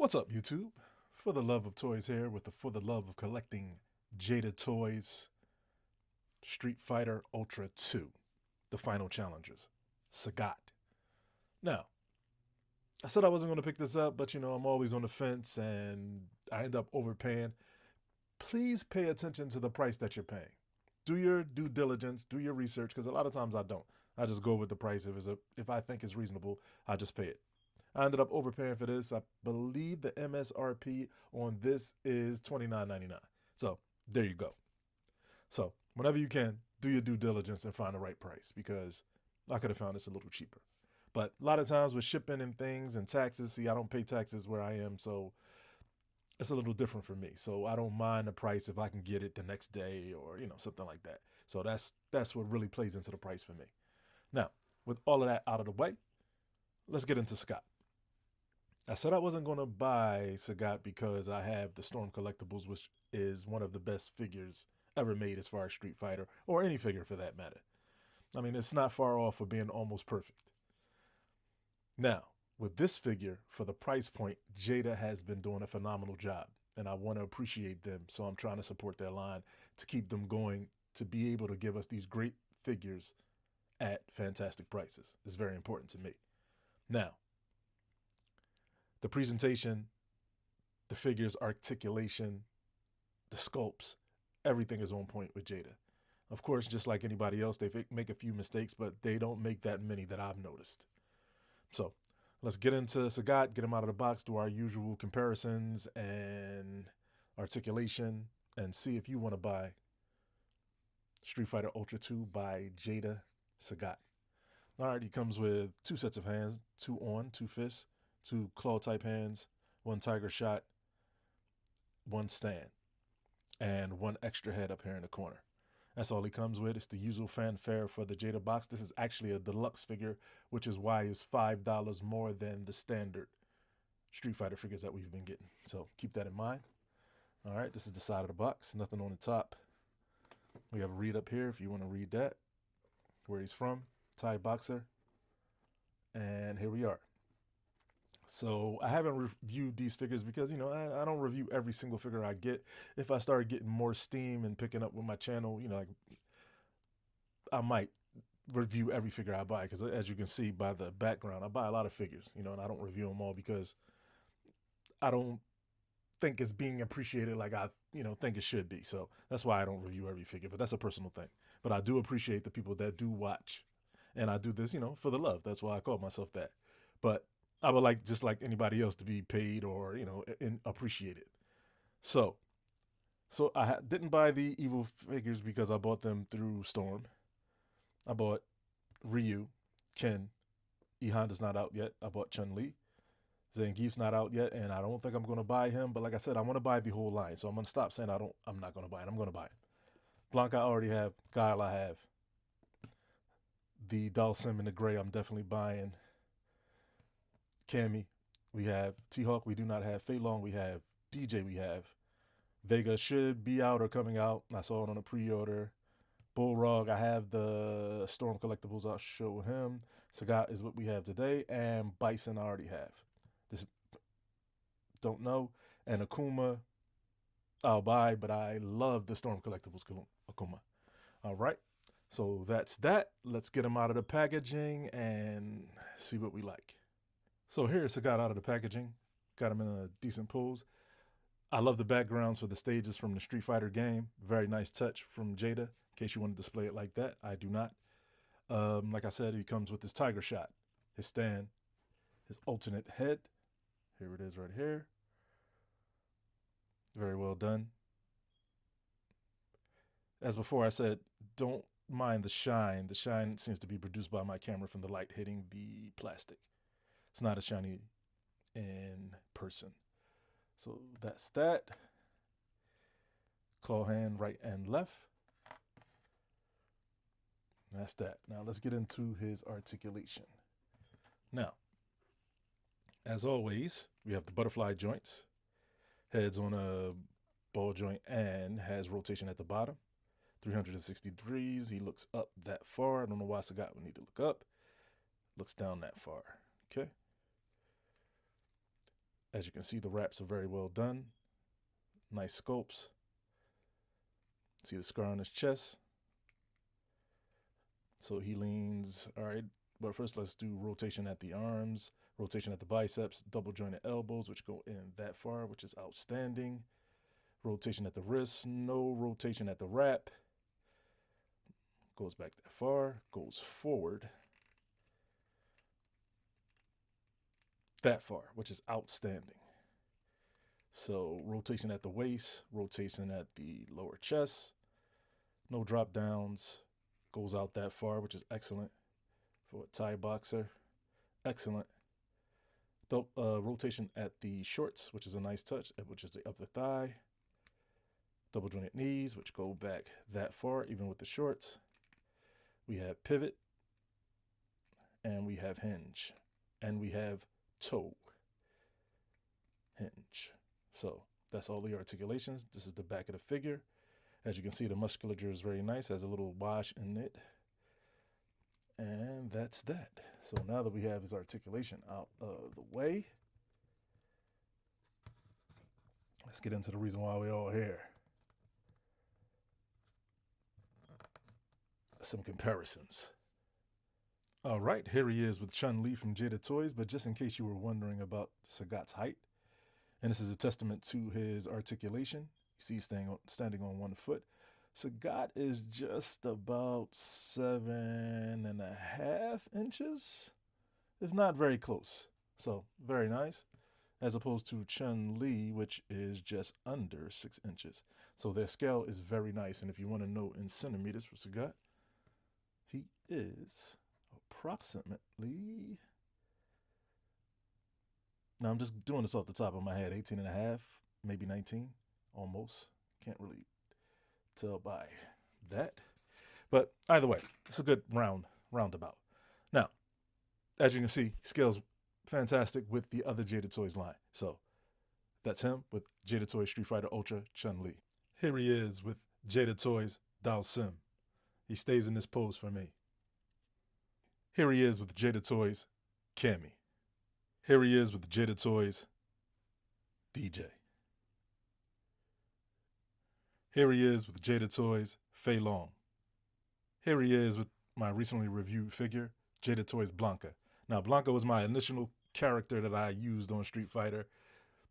What's up, YouTube? For the love of toys here with the For the Love of Collecting Jada Toys Street Fighter Ultra 2, the final challengers, Sagat. Now, I said I wasn't going to pick this up, but I'm always on the fence and I end up overpaying. Please pay attention to the price that you're paying. Do your due diligence, do your research, because a lot of times I don't. I just go with the price. If I think it's reasonable, I just pay it. I ended up overpaying for this. I believe the MSRP on this is $29.99. So there you go. So whenever you can, do your due diligence and find the right price because I could have found this a little cheaper. But a lot of times with shipping and things and taxes, see, I don't pay taxes where I am, so it's a little different for me. So I don't mind the price if I can get it the next day or something like that. So that's what really plays into the price for me. Now, with all of that out of the way, let's get into Scott. I said I wasn't going to buy Sagat because I have the Storm Collectibles, which is one of the best figures ever made as far as Street Fighter, or any figure for that matter. I mean, it's not far off of being almost perfect. Now, with this figure, for the price point, Jada has been doing a phenomenal job, and I want to appreciate them, so I'm trying to support their line to keep them going, to be able to give us these great figures at fantastic prices. It's very important to me. Now, the presentation, the figures, articulation, the sculpts, everything is on point with Jada. Of course, just like anybody else, they make a few mistakes, but they don't make that many that I've noticed. So let's get into Sagat, get him out of the box, do our usual comparisons and articulation, and see if you want to buy Street Fighter Ultra 2 by Jada Sagat. All right, he comes with two sets of hands, two on, two fists, two claw type hands, one tiger shot, one stand, and one extra head up here in the corner. That's all he comes with. It's the usual fanfare for the Jada box. This is actually a deluxe figure, which is why it's $5 more than the standard Street Fighter figures that we've been getting. So keep that in mind. All right, this is the side of the box. Nothing on the top. We have a read up here if you want to read that, where he's from, Thai boxer. And here we are. So I haven't reviewed these figures because, I don't review every single figure I get. If I start getting more steam and picking up with my channel, I might review every figure I buy because as you can see by the background, I buy a lot of figures, and I don't review them all because I don't think it's being appreciated like I, think it should be. So that's why I don't review every figure, but that's a personal thing. But I do appreciate the people that do watch, and I do this, for the love. That's why I call myself that. But I would like, just like anybody else, to be paid or appreciated. So, didn't buy the evil figures because I bought them through Storm. I bought Ryu, Ken, E Honda's not out yet. I bought Chun Li. Zangief's not out yet, and I don't think I'm gonna buy him. But like I said, I want to buy the whole line, so I'm gonna stop saying I'm not gonna buy it. I'm gonna buy it. Blanca I already have. Guile I have. The Dalsim in the gray I'm definitely buying. Cammy, we have T-Hawk, we do not have Fei Long, we have DJ, we have Vega should be out or coming out. I saw it on a pre-order. Bullrog, I have the Storm Collectibles, I'll show him. Sagat is what we have today, and Bison I already have. This don't know. And Akuma, I'll buy, but I love the Storm Collectibles Akuma. All right, so that's that. Let's get them out of the packaging and see what we like. So here's Sagat out of the packaging. Got him in a decent pose. I love the backgrounds for the stages from the Street Fighter game. Very nice touch from Jada. In case you want to display it like that, I do not. Like I said, he comes with his tiger shot, his stand, his alternate head. Here it is right here. Very well done. As before I said, don't mind the shine. The shine seems to be produced by my camera from the light hitting the plastic. It's not as shiny in person. So that's that. Claw hand, right and left. That's that. Now let's get into his articulation. Now, as always, we have the butterfly joints. Head's on a ball joint and has rotation at the bottom. 360 degrees. He looks up that far. I don't know why Sagat would need to look up. Looks down that far. Okay. As you can see, the wraps are very well done. Nice sculpts. See the scar on his chest. So he leans. All right. But first, let's do rotation at the arms, rotation at the biceps, double jointed elbows, which go in that far, which is outstanding. Rotation at the wrists, no rotation at the wrap. Goes back that far, goes forward that far, which is outstanding. So rotation at the waist, rotation at the lower chest, no drop downs, goes out that far, which is excellent for a Thai boxer. Excellent. Rotation at the shorts, which is a nice touch, which is the upper thigh. Double jointed knees, which go back that far, even with the shorts. We have pivot, and we have hinge, and we have toe hinge. So that's all the articulations. This is the back of the figure. As you can see, the musculature is very nice, has a little wash in it. And that's that. So now that we have his articulation out of the way, let's get into the reason why we're all here. Some comparisons. All right, here he is with Chun-Li from Jada Toys, but just in case you were wondering about Sagat's height, and this is a testament to his articulation. You see he's standing on one foot. Sagat is just about 7.5 inches, if not very close. So very nice, as opposed to Chun-Li, which is just under 6 inches. So their scale is very nice. And if you want to know in centimeters for Sagat, he is approximately, now I'm just doing this off the top of my head, 18.5, maybe 19, almost. Can't really tell by that. But either way, it's a good roundabout. Now, as you can see, scales fantastic with the other Jada Toys line. So that's him with Jada Toys Street Fighter Ultra Chun-Li. Here he is with Jada Toys Dao Sim. He stays in this pose for me. Here he is with Jada Toys Cammy. Here he is with Jada Toys DJ. Here he is with Jada Toys Fei Long. Here he is with my recently reviewed figure, Jada Toys Blanca. Now, Blanca was my initial character that I used on Street Fighter,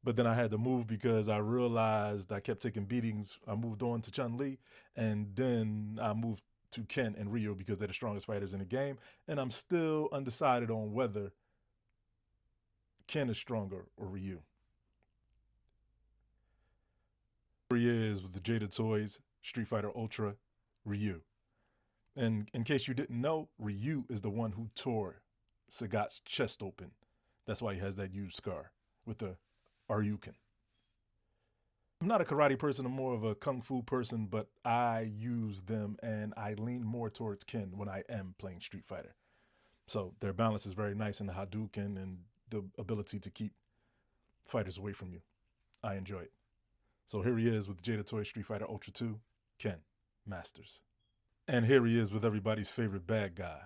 but then I had to move because I realized I kept taking beatings. I moved on to Chun-Li, and then I moved to Ken and Ryu because they're the strongest fighters in the game, and I'm still undecided on whether Ken is stronger or Ryu. Here he is with the Jada Toys Street Fighter Ultra Ryu. And in case you didn't know, Ryu is the one who tore Sagat's chest open. That's why he has that huge scar with the Ryuken. I'm not a karate person, I'm more of a kung fu person, but I use them and I lean more towards Ken when I am playing Street Fighter. So their balance is very nice in the Hadouken and the ability to keep fighters away from you. I enjoy it. So here he is with Jada Toy Street Fighter Ultra 2, Ken Masters. And here he is with everybody's favorite bad guy,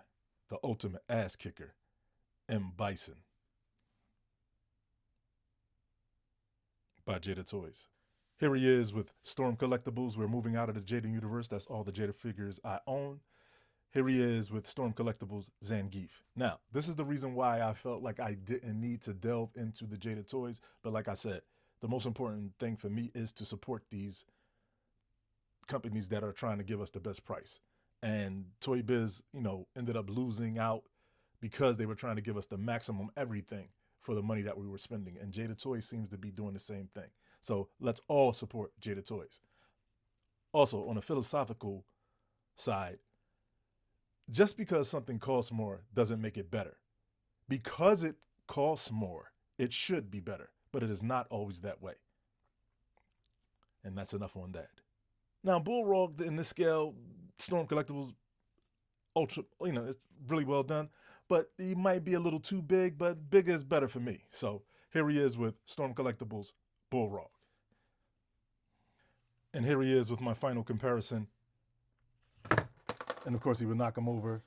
the ultimate ass kicker, M. Bison by Jada Toys. Here he is with Storm Collectibles. We're moving out of the Jada universe. That's all the Jada figures I own. Here he is with Storm Collectibles Zangief. Now, this is the reason why I felt like I didn't need to delve into the Jada Toys. But like I said, the most important thing for me is to support these companies that are trying to give us the best price. And Toy Biz, ended up losing out because they were trying to give us the maximum everything for the money that we were spending. And Jada Toys seems to be doing the same thing. So let's all support Jada Toys. Also, on a philosophical side, just because something costs more doesn't make it better. Because it costs more, it should be better, but it is not always that way. And that's enough on that. Now, Bullrog in this scale, Storm Collectibles Ultra, it's really well done, but he might be a little too big, but bigger is better for me. So here he is with Storm Collectibles Bullrog. And here he is with my final comparison. And of course, he would knock him over.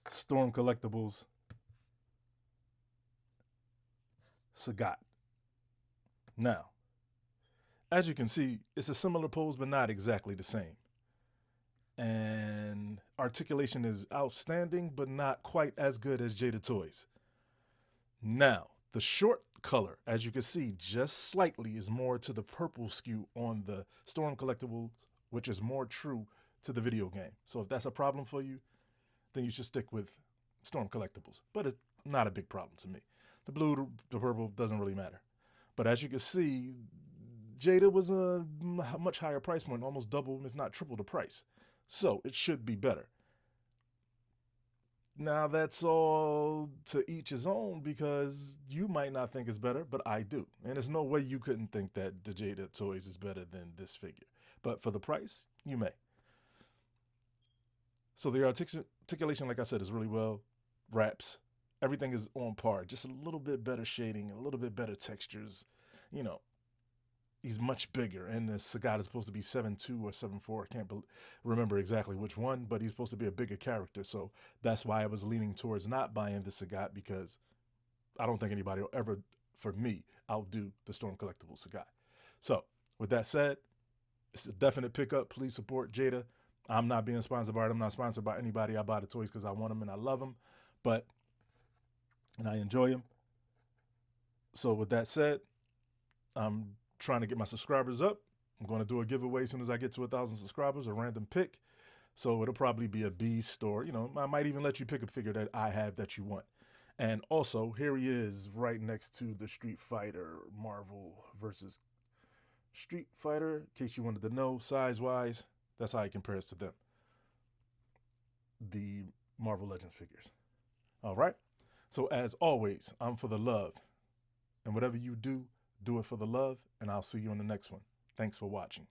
Storm Collectibles Sagat. Now, as you can see, it's a similar pose, but not exactly the same. And articulation is outstanding, but not quite as good as Jada Toys. Now, the short color, as you can see, just slightly is more to the purple skew on the Storm Collectibles, which is more true to the video game. So if that's a problem for you, then you should stick with Storm Collectibles. But it's not a big problem to me. The blue, the purple doesn't really matter. But as you can see, Jada was a much higher price point, almost double, if not triple the price. So it should be better. Now that's all to each his own because you might not think it's better, but I do. And there's no way you couldn't think that the Jada Toys is better than this figure. But for the price, you may. So the articulation, like I said, is really well. Wraps. Everything is on par. Just a little bit better shading, a little bit better textures. You know, he's much bigger. And the Sagat is supposed to be 7'2" or 7'4". I can't remember exactly which one, but he's supposed to be a bigger character. So that's why I was leaning towards not buying the Sagat because I don't think anybody will ever, for me, outdo the Storm Collectibles Sagat. So with that said, it's a definite pickup. Please support Jada. I'm not being sponsored by it. I'm not sponsored by anybody. I buy the toys because I want them and I love them, and I enjoy them. So with that said, I'm trying to get my subscribers up. I'm going to do a giveaway as soon as I get to 1,000 subscribers, a random pick. So it'll probably be a beast, or I might even let you pick a figure that I have that you want. And also, here he is right next to the Street Fighter Marvel versus Street Fighter. In case you wanted to know, size-wise, that's how he compares to them, the Marvel Legends figures. All right. So as always, I'm for the love. And whatever you do, do it for the love. And I'll see you on the next one. Thanks for watching.